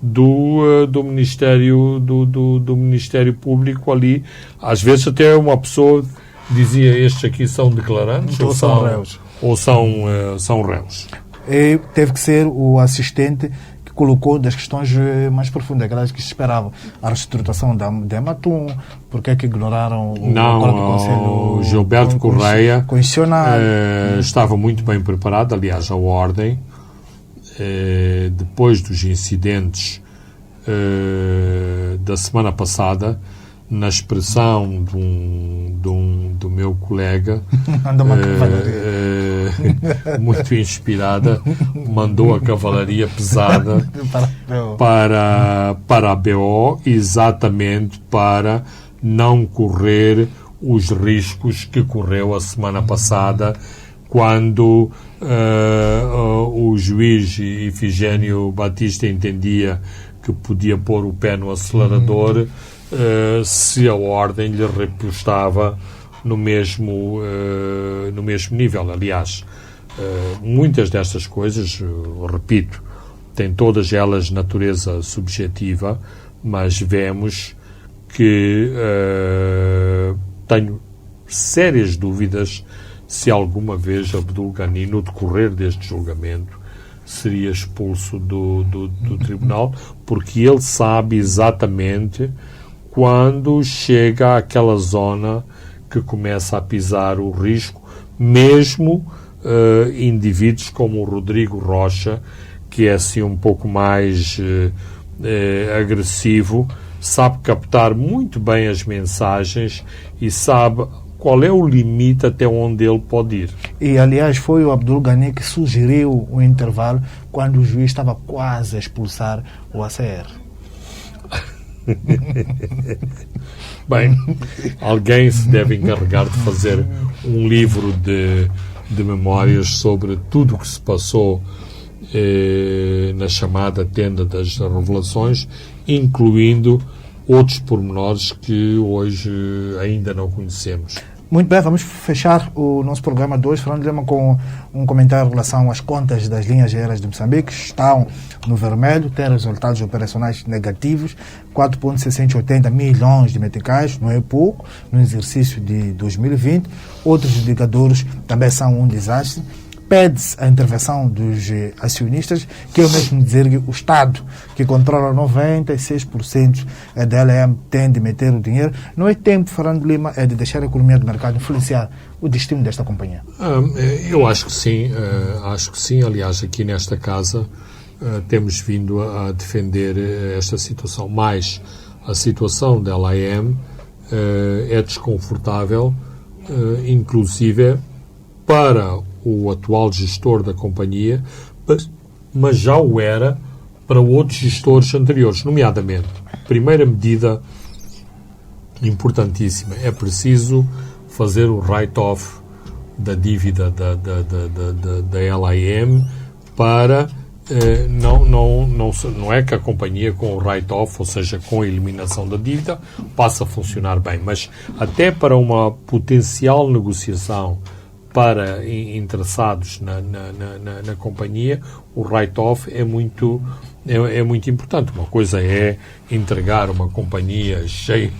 Speaker 3: do Ministério Público ali. Às vezes até uma pessoa dizia: estes aqui são declarantes
Speaker 2: ou são réus.
Speaker 3: Ou são réus.
Speaker 2: E teve que ser o assistente que colocou das questões mais profundas, aquelas que se esperavam. A reestruturação da Ematum, porque é que ignoraram o acordo do Conselho?
Speaker 3: O Gilberto Correia
Speaker 2: estava
Speaker 3: muito bem preparado. Aliás, a Ordem, depois dos incidentes da semana passada, na expressão do meu colega, muito inspirada, mandou a cavalaria pesada para a BO, exatamente para não correr os riscos que correu a semana passada, quando o juiz Ifigênio Batista entendia que podia pôr o pé no acelerador se a Ordem lhe repostava no mesmo nível. Aliás, muitas destas coisas, repito, têm todas elas natureza subjetiva, mas vemos que tenho sérias dúvidas se alguma vez Abdul Ghani, no decorrer deste julgamento, seria expulso do tribunal, porque ele sabe exatamente quando chega àquela zona que começa a pisar o risco, mesmo indivíduos como o Rodrigo Rocha, que é assim um pouco mais agressivo, sabe captar muito bem as mensagens e sabe qual é o limite até onde ele pode ir.
Speaker 2: E, aliás, foi o Abdul Ghani que sugeriu o intervalo quando o juiz estava quase a expulsar o ACR.
Speaker 3: Bem, alguém se deve encarregar de fazer um livro de memórias sobre tudo o que se passou na chamada Tenda das Revelações, incluindo outros pormenores que hoje ainda não conhecemos.
Speaker 2: Muito bem, vamos fechar o nosso programa de hoje, Fernando Lima, com um comentário em relação às contas das linhas aéreas de Moçambique. Estão no vermelho, têm resultados operacionais negativos, 4,680 milhões de meticais, não é pouco, no exercício de 2020. Outros indicadores também são um desastre. Pede-se a intervenção dos acionistas, que é o mesmo dizer que o Estado, que controla 96% da LM, tem de meter o dinheiro. Não é tempo, Fernando Lima, é de deixar a economia do mercado influenciar o destino desta companhia?
Speaker 3: Eu acho que sim. Aliás, aqui nesta casa temos vindo a defender esta situação. Mas a situação da LM é desconfortável, inclusive para o atual gestor da companhia, mas já o era para outros gestores anteriores, nomeadamente. Primeira medida importantíssima, é preciso fazer o write-off da dívida da LIM para não é que a companhia com o write-off, ou seja, com a eliminação da dívida, passe a funcionar bem, mas até para uma potencial negociação para interessados na companhia, o write-off é muito importante. Uma coisa é entregar uma companhia cheia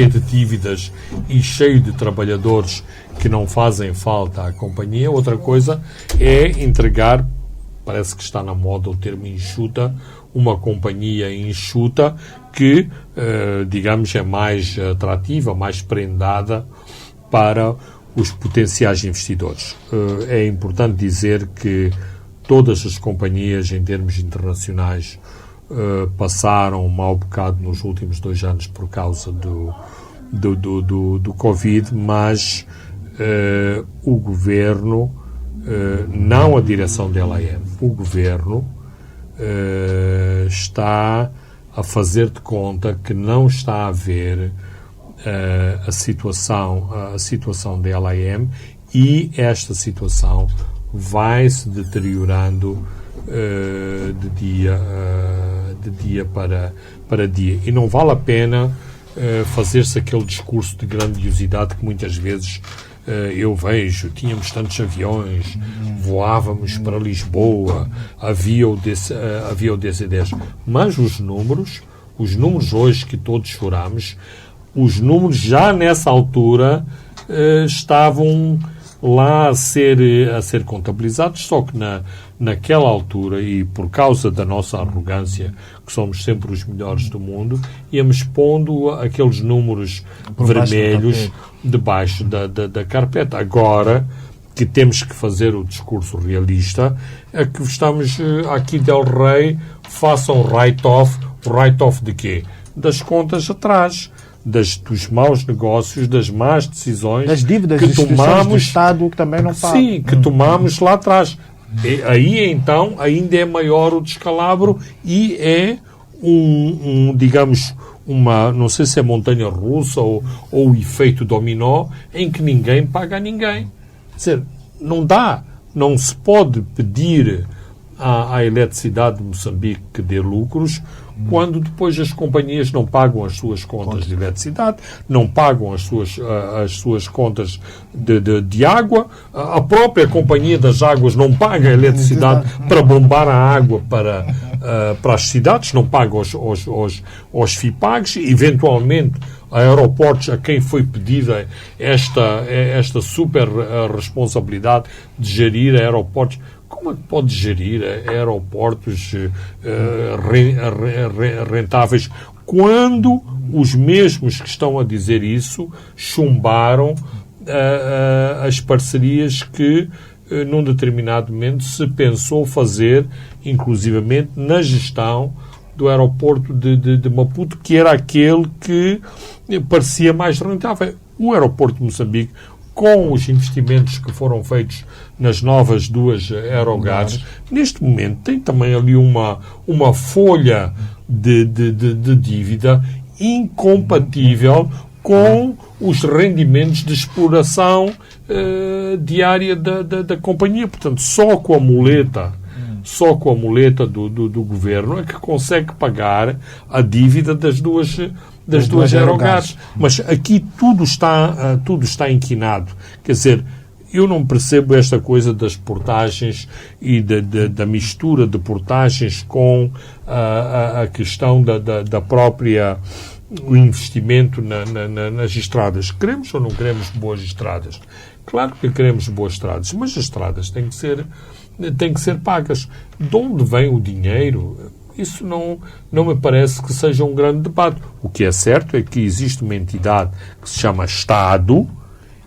Speaker 3: de dívidas e cheia de trabalhadores que não fazem falta à companhia. Outra coisa é entregar, parece que está na moda o termo enxuta, uma companhia enxuta que, digamos, é mais atrativa, mais prendada para os potenciais investidores. É importante dizer que todas as companhias, em termos internacionais, passaram um mau bocado nos últimos 2 anos por causa do Covid, mas o Governo, não a direção da LIM, o Governo está a fazer de conta que não está a ver a situação da LIM, e esta situação vai se deteriorando de dia para dia. E não vale a pena fazer-se aquele discurso de grandiosidade que muitas vezes eu vejo. Tínhamos tantos aviões, voávamos para Lisboa, havia o DC-10. Mas os números hoje que todos choramos, os números já nessa altura estavam lá a ser contabilizados, só que naquela altura, e por causa da nossa arrogância, que somos sempre os melhores do mundo, íamos pondo aqueles números vermelhos debaixo da carpeta. Agora que temos que fazer o discurso realista, é que estamos aqui del Rey, façam write-off. Write-off de quê? Das contas atrás. Dos maus negócios, das más decisões,
Speaker 2: das dívidas
Speaker 3: que
Speaker 2: tomamos do Estado que também não pagam.
Speaker 3: Sim, que tomamos lá atrás. E aí então ainda é maior o descalabro e é digamos, não sei se é montanha russa ou o efeito dominó, em que ninguém paga a ninguém. Quer dizer, não se pode pedir à eletricidade de Moçambique que dê lucros quando depois as companhias não pagam as suas contas de eletricidade, não pagam as suas contas de água, a própria companhia das águas não paga a eletricidade para bombar a água para as cidades, não paga aos FIPAGs, eventualmente a aeroportos a quem foi pedida esta super responsabilidade de gerir aeroportos. Como é que pode gerir aeroportos rentáveis quando os mesmos que estão a dizer isso chumbaram as parcerias que num determinado momento, se pensou fazer, inclusivamente, na gestão do aeroporto de Maputo, que era aquele que parecia mais rentável. O aeroporto de Moçambique, com os investimentos que foram feitos nas novas 2 aerogares, neste momento tem também ali uma folha de dívida incompatível com os rendimentos de exploração diária da companhia. Portanto, só com a muleta do governo é que consegue pagar a dívida das duas aerogares. Mas aqui tudo está inquinado. Quer dizer, eu não percebo esta coisa das portagens e da mistura de portagens com a questão da própria o investimento nas estradas. Queremos ou não queremos boas estradas? Claro que queremos boas estradas, mas as estradas têm que ser pagas. De onde vem o dinheiro? Isso não me parece que seja um grande debate. O que é certo é que existe uma entidade que se chama Estado,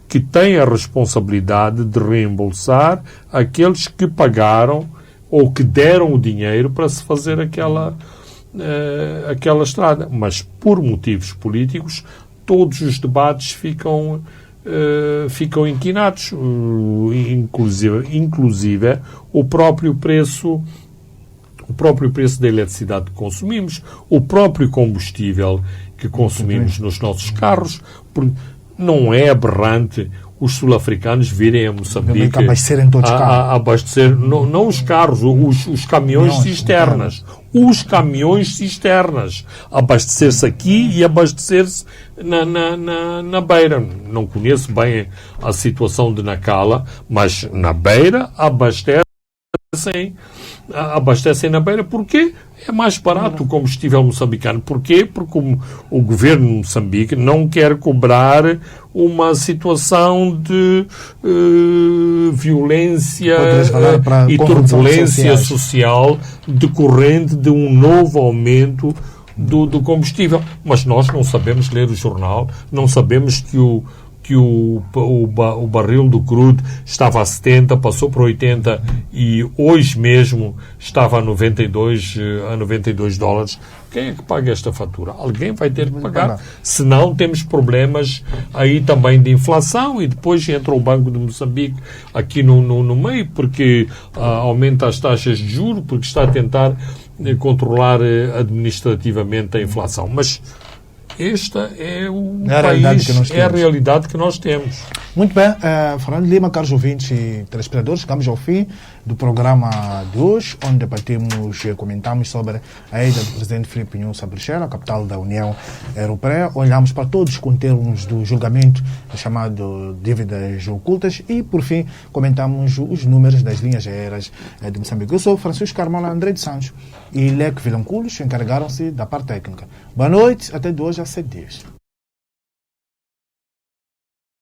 Speaker 3: que tem a responsabilidade de reembolsar aqueles que pagaram ou que deram o dinheiro para se fazer aquela estrada. Mas, por motivos políticos, todos os debates ficam inquinados. Inclusive o próprio preço da eletricidade que consumimos, o próprio combustível que consumimos nos nossos carros. Não é aberrante os sul-africanos virem a Moçambique
Speaker 2: abastecerem todos os carros.
Speaker 3: Abastecer, não os carros, os caminhões cisternas. Os caminhões cisternas. Abastecer-se aqui e abastecer-se na Beira. Não conheço bem a situação de Nacala, mas na Beira abastecem na Beira. Porquê? É mais barato o combustível moçambicano. Porquê? Porque o governo de Moçambique não quer cobrar uma situação de violência e turbulência social decorrente de um novo aumento do combustível. Mas nós não sabemos ler o jornal, não sabemos que o barril do crudo estava a 70, passou para 80 e hoje mesmo estava a 92 dólares. Quem é que paga esta fatura? Alguém vai ter que pagar. Senão temos problemas aí também de inflação e depois entra o Banco de Moçambique aqui no meio porque aumenta as taxas de juros, porque está a tentar controlar administrativamente a inflação. Mas esta é a realidade que nós temos.
Speaker 2: Muito bem, Fernando Lima, caros ouvintes e telespectadores, chegamos ao fim do programa de hoje, onde debatemos e comentamos sobre a ida do presidente Filipe Nyusi a Bruxelas, a capital da União Europeia. Olhamos para todos os conteúdos do julgamento chamado dívidas ocultas e, por fim, comentamos os números das linhas aéreas de Moçambique. Eu sou Francisco Carmola André de Santos e Leque Vilanculos encarregaram-se da parte técnica. Boa noite, até de hoje a 7 dias.